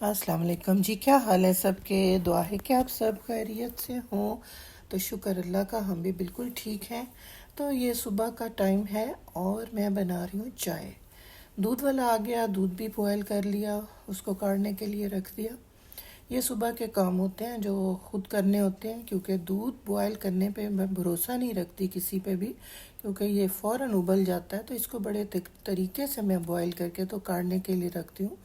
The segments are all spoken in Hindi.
अस्सलाम वालेकुम जी। क्या हाल है सबके? दुआ है कि आप सब खैरियत से हों। तो शुक्र अल्लाह का, हम भी बिल्कुल ठीक हैं। तो ये सुबह का टाइम है और मैं बना रही हूँ चाय। दूध वाला आ गया, दूध भी बॉयल कर लिया, उसको काढ़ने के लिए रख दिया। ये सुबह के काम होते हैं जो खुद करने होते हैं, क्योंकि दूध बॉयल करने पे मैं भरोसा नहीं रखती किसी पे भी, क्योंकि ये फ़ौरन उबल जाता है। तो इसको बड़े तरीके से मैं बॉयल करके तो काढ़ने के लिए रखती हूँ,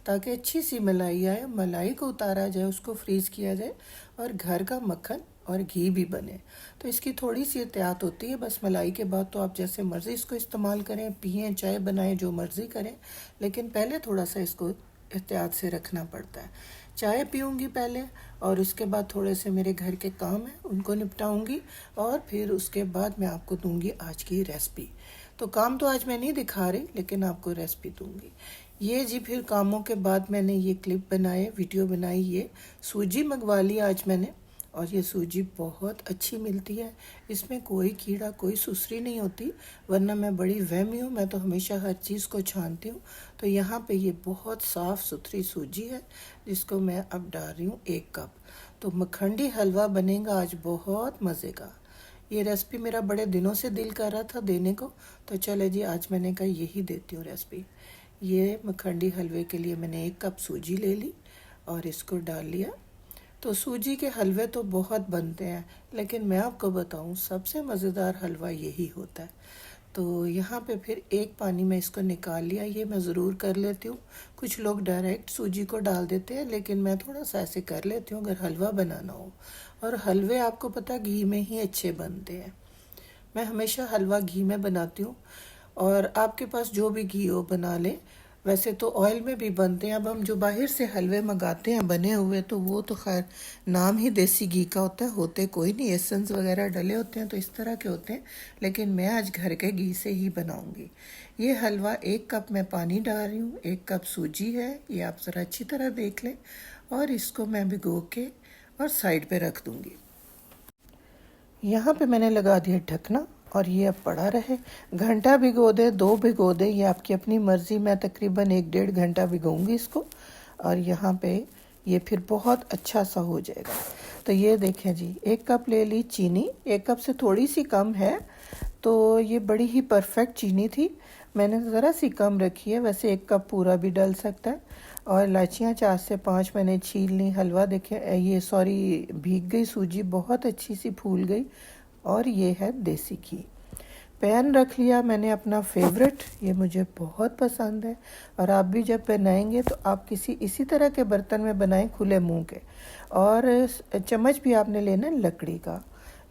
ताकि अच्छी सी मलाई आए, मलाई को उतारा जाए, उसको फ्रीज़ किया जाए और घर का मक्खन और घी भी बने। तो इसकी थोड़ी सी एहतियात होती है बस। मलाई के बाद तो आप जैसे मर्ज़ी इसको इस्तेमाल करें, पिएं, चाय बनाएं, जो मर्ज़ी करें, लेकिन पहले थोड़ा सा इसको एहतियात से रखना पड़ता है। चाय पीऊँगी पहले, और उसके बाद थोड़े से मेरे घर के काम हैं उनको निपटाऊँगी, और फिर उसके बाद मैं आपको दूँगी आज की रेसिपी। तो काम तो आज मैं नहीं दिखा रही, लेकिन आपको रेसिपी दूँगी। ये जी, फिर कामों के बाद मैंने ये क्लिप बनाए, वीडियो बनाई। ये सूजी मंगवा ली आज मैंने, और ये सूजी बहुत अच्छी मिलती है। इसमें कोई कीड़ा, कोई सुसरी नहीं होती, वरना मैं बड़ी वहमी हूँ, मैं तो हमेशा हर चीज़ को छानती हूँ। तो यहाँ पे ये बहुत साफ़ सुथरी सूजी है, जिसको मैं अब डाल रही हूँ 1 कप। तो मखंडी हलवा बनेगा आज बहुत मज़े का। ये रेसिपी मेरा बड़े दिनों से दिल कर रहा था देने को, तो चले जी, आज मैंने कहा यही देती हूँ रेसिपी। ये मखंडी हलवे के लिए मैंने 1 कप सूजी ले ली और इसको डाल लिया। तो सूजी के हलवे तो बहुत बनते हैं, लेकिन मैं आपको बताऊं, सबसे मज़ेदार हलवा यही होता है। तो यहाँ पे फिर 1 पानी में इसको निकाल लिया। ये मैं ज़रूर कर लेती हूँ। कुछ लोग डायरेक्ट सूजी को डाल देते हैं, लेकिन मैं थोड़ा सा ऐसे कर लेती हूँ अगर हलवा बनाना हो। और हलवे आपको पता, घी में ही अच्छे बनते हैं। मैं हमेशा हलवा घी में बनाती हूँ, और आपके पास जो भी घी हो बना लें। वैसे तो ऑयल में भी बनते हैं। अब हम जो बाहर से हलवे मंगाते हैं बने हुए, तो वो तो खैर नाम ही देसी घी का होता है, होते कोई नहीं, एसेंस वगैरह डले होते हैं, तो इस तरह के होते हैं। लेकिन मैं आज घर के घी से ही बनाऊंगी। ये हलवा 1 कप मैं पानी डाल रही हूँ, 1 कप सूजी है, ये आप ज़रा अच्छी तरह देख लें। और इसको मैं भिगो के और साइड पे रख दूँगी। यहाँ पे मैंने लगा दिया ढकना, और ये अब पड़ा रहे। घंटा भिगो दे, 2 भिगो दे, ये आपकी अपनी मर्ज़ी। मैं तकरीबन 1 डेढ़ घंटा भिगोऊंगी इसको, और यहाँ पे ये फिर बहुत अच्छा सा हो जाएगा। तो ये देखें जी, 1 कप ले ली चीनी, 1 कप से थोड़ी सी कम है। तो ये बड़ी ही परफेक्ट चीनी थी, मैंने ज़रा सी कम रखी है। वैसे 1 कप पूरा भी डल सकता है। और इलायचियाँ 4 से 5 मैंने छील ली। हलवा देखें, ये सॉरी, भीग गई सूजी, बहुत अच्छी सी फूल गई। और ये है देसी घी। पैन रख लिया मैंने अपना फेवरेट, ये मुझे बहुत पसंद है। और आप भी जब बनाएंगे तो आप किसी इसी तरह के बर्तन में बनाएं, खुले मुंह के। और चम्मच भी आपने लेना लकड़ी का।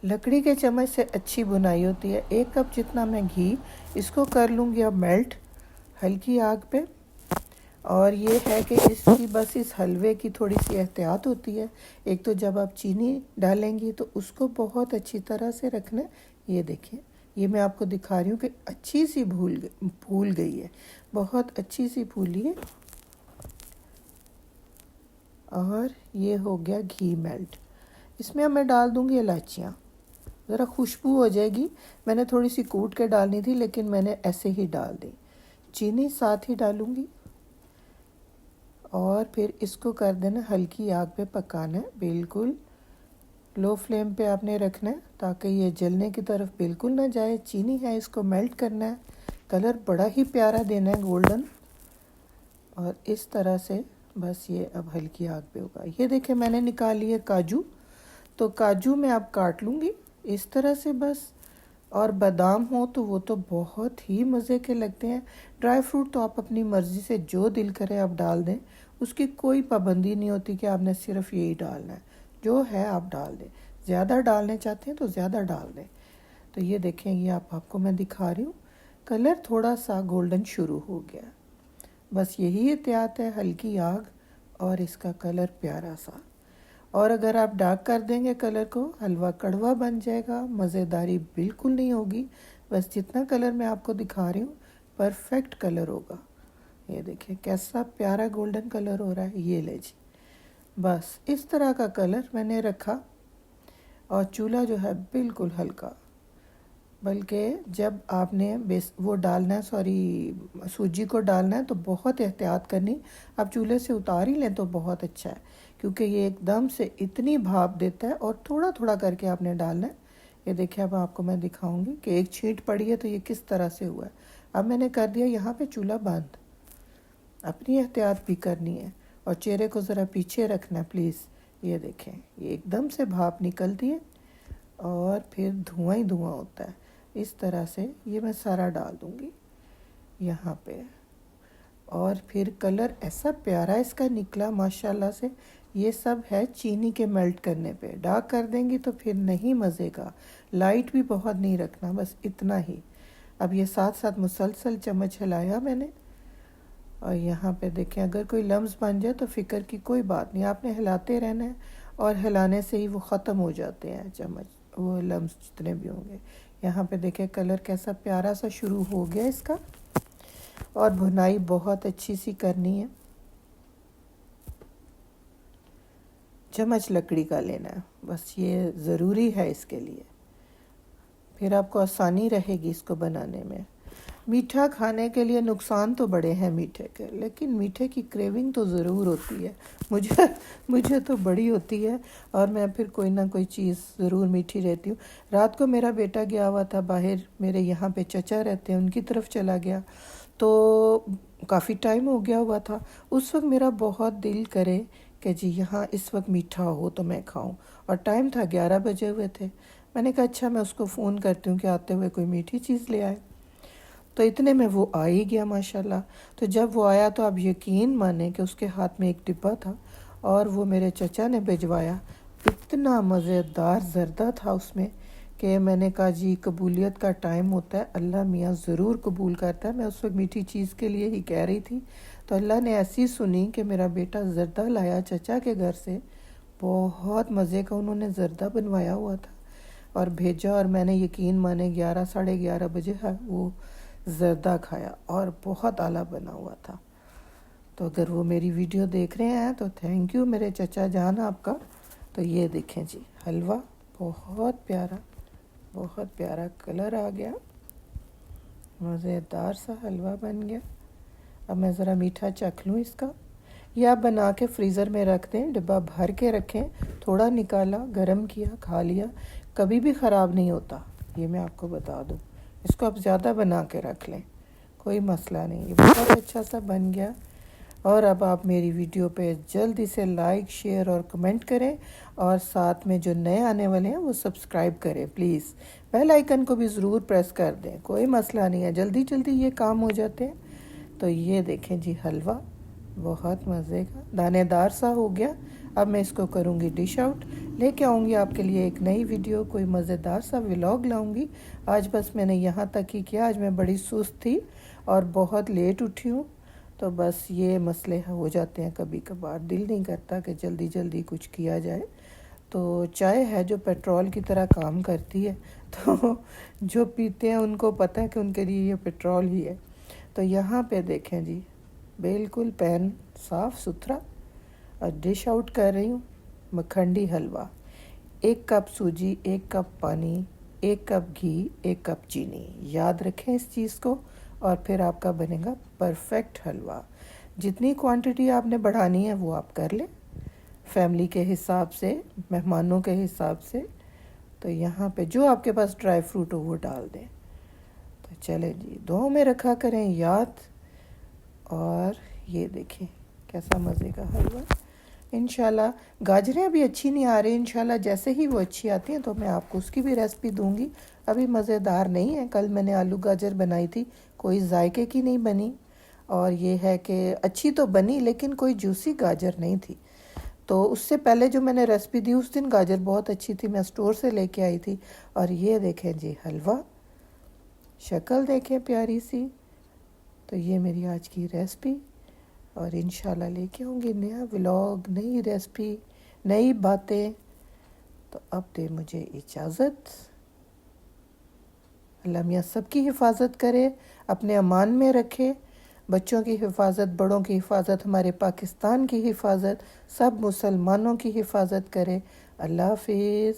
लकड़ी के चम्मच से अच्छी बुनाई होती है। 1 कप जितना मैं घी इसको कर लूँगी अब मेल्ट, हल्की आग पे। और ये है कि इसकी बस इस हलवे की थोड़ी सी एहतियात होती है। एक तो जब आप चीनी डालेंगी तो उसको बहुत अच्छी तरह से रखना। ये देखिए, ये मैं आपको दिखा रही हूँ कि अच्छी सी फूल गई है, बहुत अच्छी सी फूली है। और ये हो गया घी मेल्ट। इसमें अब मैं डाल दूँगी इलायचियाँ, ज़रा खुशबू हो जाएगी। मैंने थोड़ी सी कूट के डालनी थी, लेकिन मैंने ऐसे ही डाल दी। चीनी साथ ही डालूँगी, और फिर इसको कर देना हल्की आग पे पकाना है। बिल्कुल लो फ्लेम पे आपने रखना है, ताकि ये जलने की तरफ बिल्कुल ना जाए। चीनी है, इसको मेल्ट करना है। कलर बड़ा ही प्यारा देना है, गोल्डन। और इस तरह से बस ये अब हल्की आग पे होगा। ये देखें, मैंने निकाल लिए काजू। तो काजू मैं अब काट लूँगी इस तरह से बस। और बादाम हो तो वो तो बहुत ही मज़े के लगते हैं। ड्राई फ्रूट तो आप अपनी मर्ज़ी से जो दिल करे आप डाल दें, उसकी कोई पाबंदी नहीं होती कि आपने सिर्फ यही डालना है। जो है आप डाल दें, ज़्यादा डालने चाहते हैं तो ज़्यादा डाल दें। तो ये देखें, ये आपको मैं दिखा रही हूँ, कलर थोड़ा सा गोल्डन शुरू हो गया। बस यही एहतियात है, हल्की आग और इसका कलर प्यारा सा। और अगर आप डार्क कर देंगे कलर को, हलवा कड़वा बन जाएगा, मज़ेदारी बिल्कुल नहीं होगी। बस जितना कलर मैं आपको दिखा रही हूँ, परफेक्ट कलर होगा। ये देखिए कैसा प्यारा गोल्डन कलर हो रहा है। ये ले जी, बस इस तरह का कलर मैंने रखा। और चूल्हा जो है बिल्कुल हल्का, बल्कि जब आपने बेस वो डालना है, सूजी को डालना है तो बहुत एहतियात करनी। आप चूल्हे से उतार ही लें तो बहुत अच्छा है, क्योंकि ये एकदम से इतनी भाप देता है। और थोड़ा थोड़ा करके आपने डालना है। ये देखिए, अब आपको मैं दिखाऊंगी कि एक छींट पड़ी है तो ये किस तरह से हुआ है। अब मैंने कर दिया यहाँ पे चूल्हा बंद। अपनी एहतियात भी करनी है और चेहरे को ज़रा पीछे रखना प्लीज़। ये देखें, ये एकदम से भाप निकलती है और फिर धुआं ही धुआं होता है। इस तरह से ये मैं सारा डाल दूँगी यहाँ पे। और फिर कलर ऐसा प्यारा इसका निकला माशाल्लाह से। ये सब है चीनी के मेल्ट करने पे। डार्क कर देंगी तो फिर नहीं मज़े का। लाइट भी बहुत नहीं रखना, बस इतना ही। अब ये साथ साथ मुसलसल चम्मच हिलाया मैंने। और यहाँ पे देखें, अगर कोई लम्स बन जाए तो फ़िक्र की कोई बात नहीं, आपने हिलाते रहना है और हिलाने से ही वो ख़त्म हो जाते हैं चम्मच, वो लम्स जितने भी होंगे। यहाँ पे देखें कलर कैसा प्यारा सा शुरू हो गया इसका। और भुनाई बहुत अच्छी सी करनी है। चम्मच लकड़ी का लेना है, बस ये ज़रूरी है इसके लिए। फिर आपको आसानी रहेगी इसको बनाने में। मीठा खाने के लिए नुकसान तो बड़े हैं मीठे के, लेकिन मीठे की क्रेविंग तो ज़रूर होती है। मुझे तो बड़ी होती है। और मैं फिर कोई ना कोई चीज़ ज़रूर मीठी रहती हूँ। रात को मेरा बेटा गया हुआ था बाहर, मेरे यहाँ पे चचा रहते हैं, उनकी तरफ चला गया तो काफ़ी टाइम हो गया हुआ था। उस वक्त मेरा बहुत दिल करे कि जी यहाँ इस वक्त मीठा हो तो मैं खाऊं। और टाइम था 11 बजे हुए थे। मैंने कहा अच्छा मैं उसको फ़ोन करती हूँ कि आते हुए कोई मीठी चीज़ ले आए। तो इतने में वो आ ही गया माशाल्लाह। तो जब वो आया तो आप यकीन माने कि उसके हाथ में एक डिब्बा था और वो मेरे चचा ने भिजवाया। इतना मज़ेदार ज़र्दा था उसमें कि मैंने कहा जी कबूलियत का टाइम होता है, अल्लाह मियाँ ज़रूर कबूल करता है। मैं उस वक्त मीठी चीज़ के लिए ही कह रही थी, तो अल्लाह ने ऐसी सुनी कि मेरा बेटा ज़र्दा लाया चचा के घर से। बहुत मज़े का उन्होंने ज़र्दा बनवाया हुआ था और भेजा। और मैंने यकीन माने 11 साढ़े 11 बजे वो ज़र्दा खाया और बहुत आला बना हुआ था। तो अगर वो मेरी वीडियो देख रहे हैं तो थैंक यू मेरे चचा जान आपका। तो ये देखें जी, हलवा बहुत प्यारा कलर आ गया, मज़ेदार सा हलवा बन गया। अब मैं ज़रा मीठा चख लूँ इसका। ये आप बना के फ्रीज़र में रख दें, डिब्बा भर के रखें। थोड़ा निकाला, गरम किया, खा लिया, कभी भी ख़राब नहीं होता। ये मैं आपको बता दूँ। इसको आप ज़्यादा बना के रख लें, कोई मसला नहीं। ये बहुत अच्छा सा बन गया। और अब आप मेरी वीडियो पे जल्दी से लाइक, शेयर और कमेंट करें। और साथ में जो नए आने वाले हैं वो सब्सक्राइब करें प्लीज़। बेल आइकन को भी ज़रूर प्रेस कर दें, कोई मसला नहीं है, जल्दी जल्दी ये काम हो जाते हैं। तो ये देखें जी, हलवा बहुत मज़े का दानेदार सा हो गया। अब मैं इसको करूँगी डिश आउट, लेके आऊँगी आपके लिए एक नई वीडियो, कोई मज़ेदार सा व्लॉग लाऊँगी। आज बस मैंने यहाँ तक ही किया। आज मैं बड़ी सुस्त थी और बहुत लेट उठी हूँ, तो बस ये मसले हो जाते हैं कभी कभार। दिल नहीं करता कि जल्दी जल्दी कुछ किया जाए। तो चाय है जो पेट्रोल की तरह काम करती है, तो जो पीते हैं उनको पता है कि उनके लिए ये पेट्रोल ही है। तो यहाँ पे देखें जी, बिल्कुल पैन साफ़ सुथरा। और डिश आउट कर रही हूँ मखंडी हलवा। 1 कप सूजी, 1 कप पानी, 1 कप घी, 1 कप चीनी। याद रखें इस चीज़ को और फिर आपका बनेगा परफेक्ट हलवा। जितनी क्वांटिटी आपने बढ़ानी है वो आप कर लें, फैमिली के हिसाब से, मेहमानों के हिसाब से। तो यहाँ पे जो आपके पास ड्राई फ्रूट हो वो डाल दें। तो चले जी, दुआओं में रखा करें याद। और ये देखें कैसा मज़े का हलवा। इंशाल्लाह गाजरें अभी अच्छी नहीं आ रही, इंशाल्लाह जैसे ही वो अच्छी आती हैं तो मैं आपको उसकी भी रेसिपी दूंगी। अभी मज़ेदार नहीं है। कल मैंने आलू गाजर बनाई थी, कोई जायके की नहीं बनी। और ये है कि अच्छी तो बनी लेकिन कोई जूसी गाजर नहीं थी। तो उससे पहले जो मैंने रेसिपी दी उस दिन गाजर बहुत अच्छी थी, मैं स्टोर से लेके आई थी। और ये देखें जी हलवा, शक्ल देखें प्यारी सी। तो ये मेरी आज की रेसिपी, और इंशाल्लाह लेके आऊँगी नया व्लॉग, नई रेसिपी, नई बातें। तो अब दे मुझे इजाज़त। अल्लाह मियाँ सबकी हिफाजत करे, अपने अमान में रखे। बच्चों की हिफाजत, बड़ों की हिफाजत, हमारे पाकिस्तान की हिफाजत, सब मुसलमानों की हिफाजत करे। अल्लाह हाफिज़।